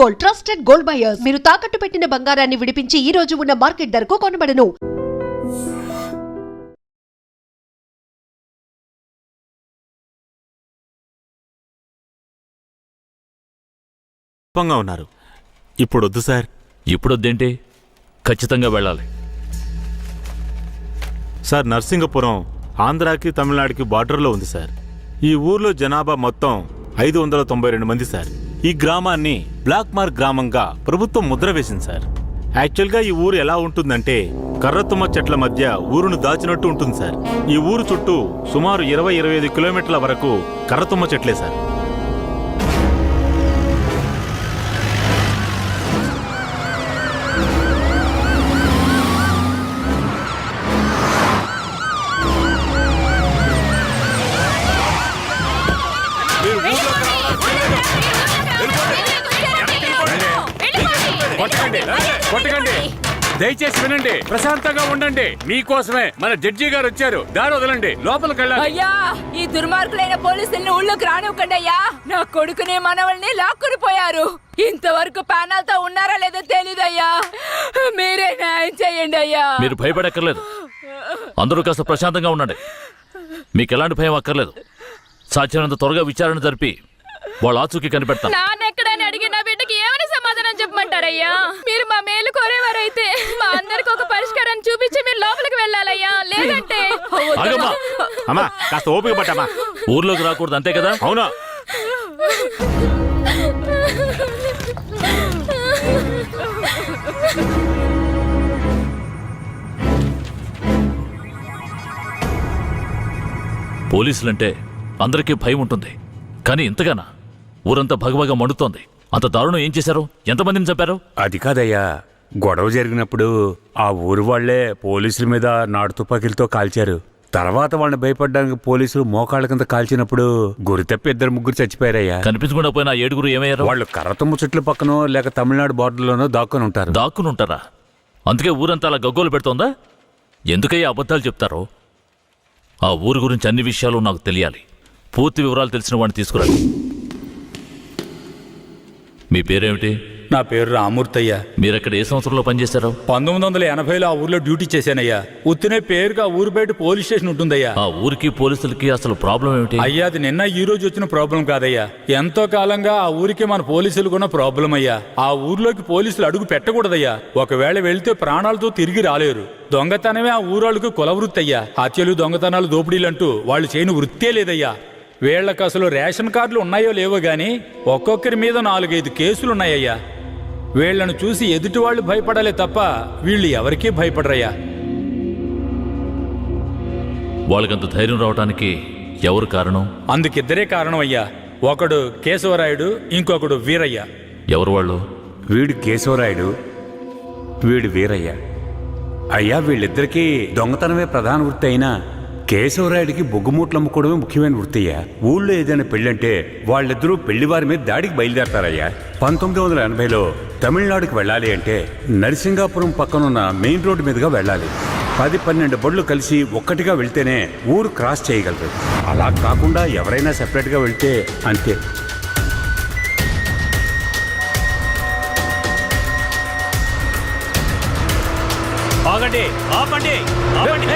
Gold, trusted gold buyers. మీరు తాకట్టు పెట్టిన బంగారాన్ని విడిపించి ఈ రోజు ఉన్న మార్కెట్ ధరకు కొనబడను. ఉన్నారు. ఇప్పుడు వద్దు సార్. ఇప్పుడు వద్దేంటి? ఖచ్చితంగా వెళ్ళాలి సార్. నర్సింగపురం ఆంధ్రాకి తమిళనాడుకి బార్డర్లో ఉంది సార్. ఈ ఊర్లో జనాభా మొత్తం 592 మంది సార్. ఈ గ్రామాన్ని బ్లాక్ మార్క్ గ్రామంగా ప్రభుత్వం ముద్ర వేసింది సార్. యాక్చువల్గా ఈ ఊరు ఎలా ఉంటుందంటే కర్రతుమ్మ చెట్ల మధ్య ఊరును దాచినట్టు ఉంటుంది సార్. ఈ ఊరు చుట్టూ సుమారు 20-25 కిలోమీటర్ల వరకు కర్రతుమ్మ చెట్లే సార్. కొట్టకండి, దయచేసి వినండి, ప్రశాంతంగా ఉండండి. మీకోసమే మన జడ్జి గారు వచ్చారు. దారి వదలండి, లోపలికి వెళ్ళండి. అయ్యా, ఈ దుర్మార్గులైన పోలీసుల్ని ఊళ్ళోకి రానివ్వకండి అయ్యా. నా కొడుకుని మనవల్ని లాక్కుని పోయారు. ఇంతవరకు ప్యానల్తో ఉన్నారా లేదో తెలీదయ్యా. మీరే న్యాయం చేయండి అయ్యా. మీరు భయపడక్కర్లేదు. అందరూ కాస్త ప్రశాంతంగా ఉండండి. మీకు ఎలాంటి భయం అక్కర్లేదు. సాధ్యమైనంత త్వరగా విచారణ జరిపి వాళ్ళ ఆచూకీ కనిపెడతాను. నాన్నెక్కడని అడిగి నా బిడ్డకి ఏమని సమాధానం చెప్పమంటారయ్యా? మీరు మా మేలు కోరేవారైతే మా అందరికి ఒక పరిష్కారం చూపించి మీరు లోపలికి వెళ్ళాలయ్యా. లేదంటే అమ్మా కాస్త ఓపిక పట్టమ్మా. ఊర్లోకి రాకూడదు, అంతే కదా? అవునా? పోలీసులంటే అందరికీ భయం ఉంటుంది, కానీ ఇంతగానా? ఊరంతా భగభగ మండుతోంది. అంత దారుణం ఏం చేశారు? ఎంతమందిని చంపారు? అది కాదయ్యా, గొడవ జరిగినప్పుడు ఆ ఊరు వాళ్లే పోలీసుల మీద నాటు తుపాకీలతో కాల్చారు. తర్వాత వాళ్ళని భయపడడానికి పోలీసులు మోకాళ్ళ కింద కాల్చినప్పుడు గురి తప్పి 2-3 చచ్చిపోయారయ్యా. కనిపించకుండా పోయిన 7 ఏమయ్యారు? వాళ్ళు కర్రతుమ్మ చెట్ల పక్కనో లేక తమిళనాడు బార్డర్లోనో దాక్కుని ఉంటారు. దాక్కుని ఉంటారా? అందుకే ఊరంతా అలా గగ్గోలు పెడుతోందా? ఎందుకయ్యా అబద్ధాలు చెప్తారో? ఆ ఊరు గురించి అన్ని విషయాలు నాకు తెలియాలి. పూర్తి వివరాలు తెలిసిన వాడిని తీసుకురండి. మీ పేరేమిటి? నా పేరు రామూర్తయ్య. మీరక్కడ ఏ సంవత్సరంలో పనిచేశారు? 1980లో ఆ ఊర్లో డ్యూటీ చేశానయ్యా. ఉత్తినే పేరుగా ఊరు బయట పోలీస్ స్టేషన్ ఉంటుందయ్యా. ఆ ఊరికి పోలీసులకి అసలు ప్రాబ్లం ఏమిటి? అయ్యా, అది నిన్న ఈ రోజు వచ్చిన ప్రాబ్లం కాదయ్యా. ఎంతో కాలంగా ఆ ఊరికి మన పోలీసులు కూడా ప్రాబ్లం అయ్యా. ఆ ఊర్లోకి పోలీసులు అడుగు పెట్టకూడదయ్యా. ఒకవేళ వెళ్తే ప్రాణాలతో తిరిగి రాలేరు. దొంగతనమే ఆ ఊరాళ్ళకు కులవృత్తి అయ్యా. హత్యలు, దొంగతనాలు, దోపిడీలంటూ వాళ్ళు చేయని వృత్తే లేదయ్యా. వీళ్లకు అసలు రేషన్ కార్డులు ఉన్నాయో లేవో గాని ఒక్కొక్కరి మీద 4-5 కేసులున్నాయ్యా. వీళ్లను చూసి ఎదుటి వాళ్ళు భయపడాలే తప్ప వీళ్ళు ఎవరికీ భయపడరయ్యా. వాళ్ళకంత ధైర్యం రావడానికి ఎవరు కారణం? అందుకిద్దరే కారణం అయ్యా. ఒకడు కేశవరాయుడు, ఇంకొకడు వీరయ్య. ఎవరు వాళ్ళు? వీడు కేశవరాయుడు, వీడు వీరయ్య. అయ్యా, వీళ్ళిద్దరికీ దొంగతనమే ప్రధాన వృత్తి అయినా కేశవరాయుడికి బొగ్గుమూట్లు అమ్ముకోవడమే ముఖ్యమైన వృత్తయ్యా. ఊళ్ళో ఏదైనా పెళ్ళంటే వాళ్ళిద్దరూ పెళ్లివారి మీద దాడికి బయలుదేరతారయ్యా. 1980లో తమిళనాడుకి వెళ్ళాలి అంటే నరసింగాపురం పక్కనున్న మెయిన్ రోడ్డు మీదుగా వెళ్ళాలి. 10-12 బళ్ళు కలిసి ఒక్కటిగా వెళ్తేనే ఊరు క్రాస్ చేయగలరు. అలా కాకుండా ఎవరైనా సెపరేట్గా వెళ్తే అంతే. ఆగండి, ఆపండి, ఆపండి.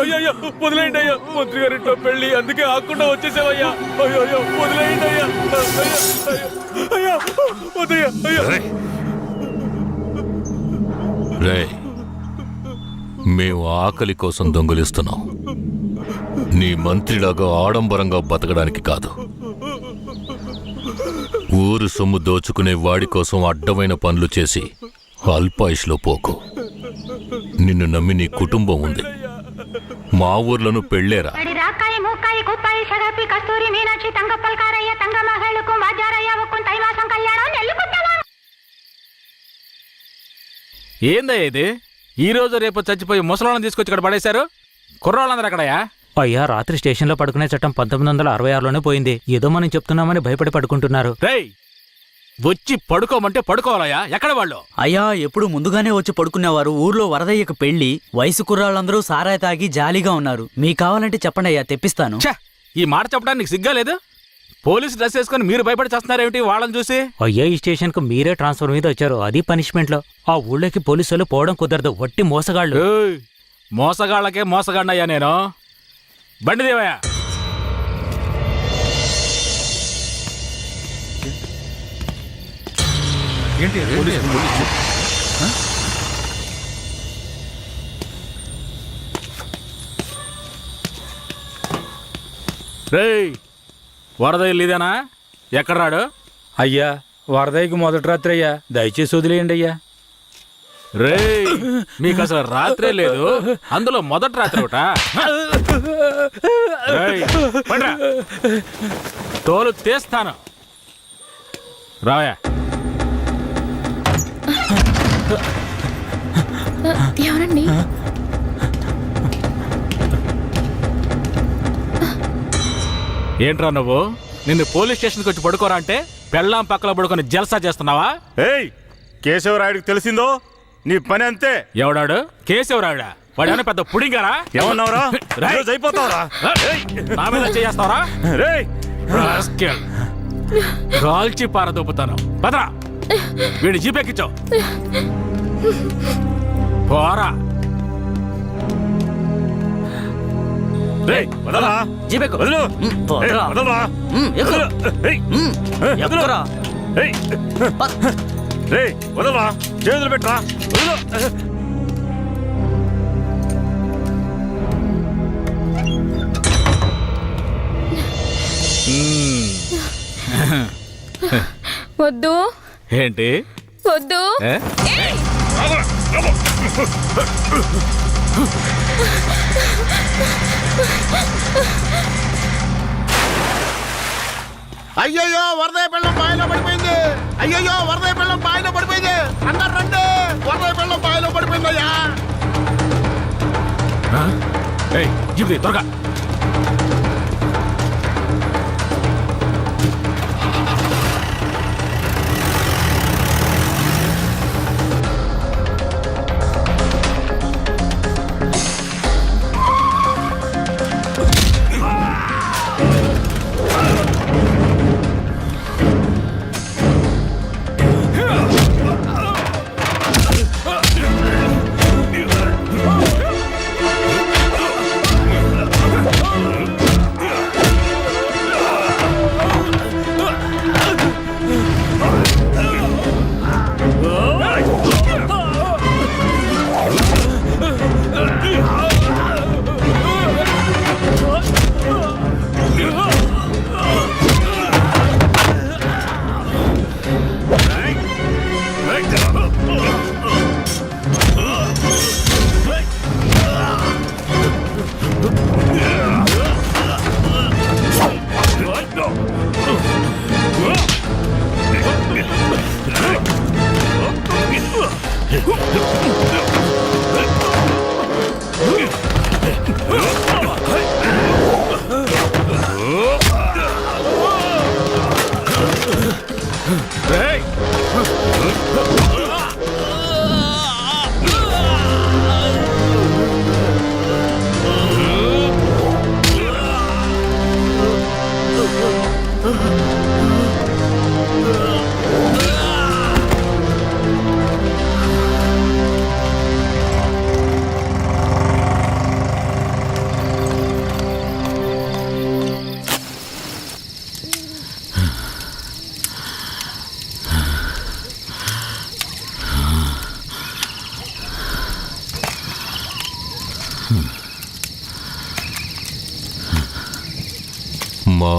అయ్యో వదిలేయండి అయ్యా, మంత్రి గారింట్లో పెళ్లి అందుకే ఆకుండా వచ్చేసావయ్యా. అయ్యో వదిలేయండి అయ్యా, అయ్యా వదయ్యా అయ్యా. రే, మేము ఆకలి కోసం దొంగిలిస్తున్నాం, నీ మంత్రిలాగా ఆడంబరంగా బతకడానికి కాదు. ఊరు సొమ్ము దోచుకునే వాడి కోసం అడ్డమైన పనులు చేసి అల్పాయుష్లో పోకు. నిన్ను నమ్మి నీ కుటుంబం ఉంది. మా ఊర్లను పెళ్ళేరా. రాకాయ మూకాయ కుప్పాయి సగపి కస్తూరి మీనాక్షి తంగప్పల్కారయ్య తంగ మహళకు మాజారయ్య ఒక్కun తైమాసం కళ్యాణం నెల్లుకుంటావా. ఏందయ్య ఇది? ఈ రోజు రేపు చచ్చిపోయి ముసలాళ్ళని తీసుకొచ్చి ఇక్కడ పడేశారు. కుర్రాళ్ళందరూ అక్కడయా? అయ్యా, రాత్రి స్టేషన్లో పడుకునే చట్టం 1966లోనే పోయింది. ఏదో మనం చెప్తున్నామని భయపడి పడుకుంటున్నారు. రేయ్, వచ్చి పడుకోమంటే పడుకోవాలయ్యా. ఎక్కడ వాళ్ళు? అయ్యా, ఎప్పుడు ముందుగానే వచ్చి పడుకునేవారు. ఊర్లో వరదయ్యకు పెళ్లి, వయసు కుర్రాళ్ళందరూ సారాయి తాగి జాలీగా ఉన్నారు. మీకు కావాలంటే చెప్పండి అయ్యా, తెప్పిస్తాను. ఛ, ఈ మాట చెప్పడానికి సిగ్గా లేదు? పోలీసు డ్రెస్ వేసుకుని మీరు భయపడి చేస్తున్నారేమిటి వాళ్ళని చూసి? అయ్యా, ఈ స్టేషన్కు మీరే ట్రాన్స్ఫర్ మీద వచ్చారు, అది పనిష్మెంట్లో. ఆ ఊళ్ళోకి పోలీసులు పోవడం కుదరదు, వట్టి మోసగాళ్ళు. ఏయ్, మోసగాళ్ళకే మోసగాడినయ్యా నేను. బండి దేవయ్యా. రేయ్, వరద ఇల్లుదేనా? ఎక్కడ రాడు? అయ్యా, వరదయ్యకు మొదటి రాత్రి అయ్యా, దయచేసి వదిలేయండి అయ్యా. రేయ్, మీకు అసలు రాత్రే లేదు, అందులో మొదటి రాత్రి ఒకట. తోలు తీస్తాను, రావయా. ఎవరండి? ఏంట్రా నువ్వు? నిన్ను పోలీస్ స్టేషన్కి వచ్చి పడుకోరా అంటే పెళ్ళాం పక్కలో పడుకొని జల్సా చేస్తున్నావా? ఏయ్, కేశవరాయుడికి తెలిసిందో నీ పని అంతే. ఎవడాడు? కేశవరాయుడా? వాడేమైనా పెద్ద పుడింగారా? ఏమన్నావురా? అయిపోతావురా. నా మీద చేస్తావరా? రేయ్, కాల్చి పారదొప్పుతాను. పదరా, వీడి జీపెక్కించావు. పోరా. రేయ్, వదలరా. జీపెక్కు. వదలు. ఏయ్, వదలరా. ఎక్కురా. ఏయ్, రేయ్, వదలరా. చేతులు పెట్టరా. వదలు. వద్దు. ఏంటి వద్దు. అయ్యయ్యో, వరదయ్య పెళ్ళం బావిలో పడిపోయింది. అయ్యయ్యో, వరదయ్య పెళ్ళం బావిలో పడిపోయింది. అందరు రండి, వరదయ్య పెళ్ళం బావిలో పడిపోయిందయ్యా. జీప్ త్వరగా.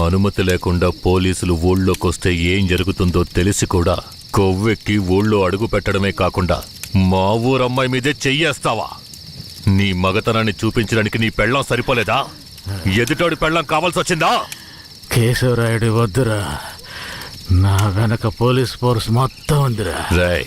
అనుమతి లేకుండా పోలీసులు ఊళ్ళోకొస్తే ఏం జరుగుతుందో తెలిసి కూడా కొవ్వెక్కి ఊళ్ళో అడుగు పెట్టడమే కాకుండా మా ఊరమ్మాయి మీదే చెయ్యేస్తావా? నీ మగతనాన్ని చూపించడానికి నీ పెళ్ళం సరిపోలేదా? ఎదుటోడి పెళ్ళం కావాల్సొచ్చిందా? కేశవరాయుడు వద్దురా, నా వెనక పోలీస్ ఫోర్స్ మొత్తం ఉందిరా. రేయ్,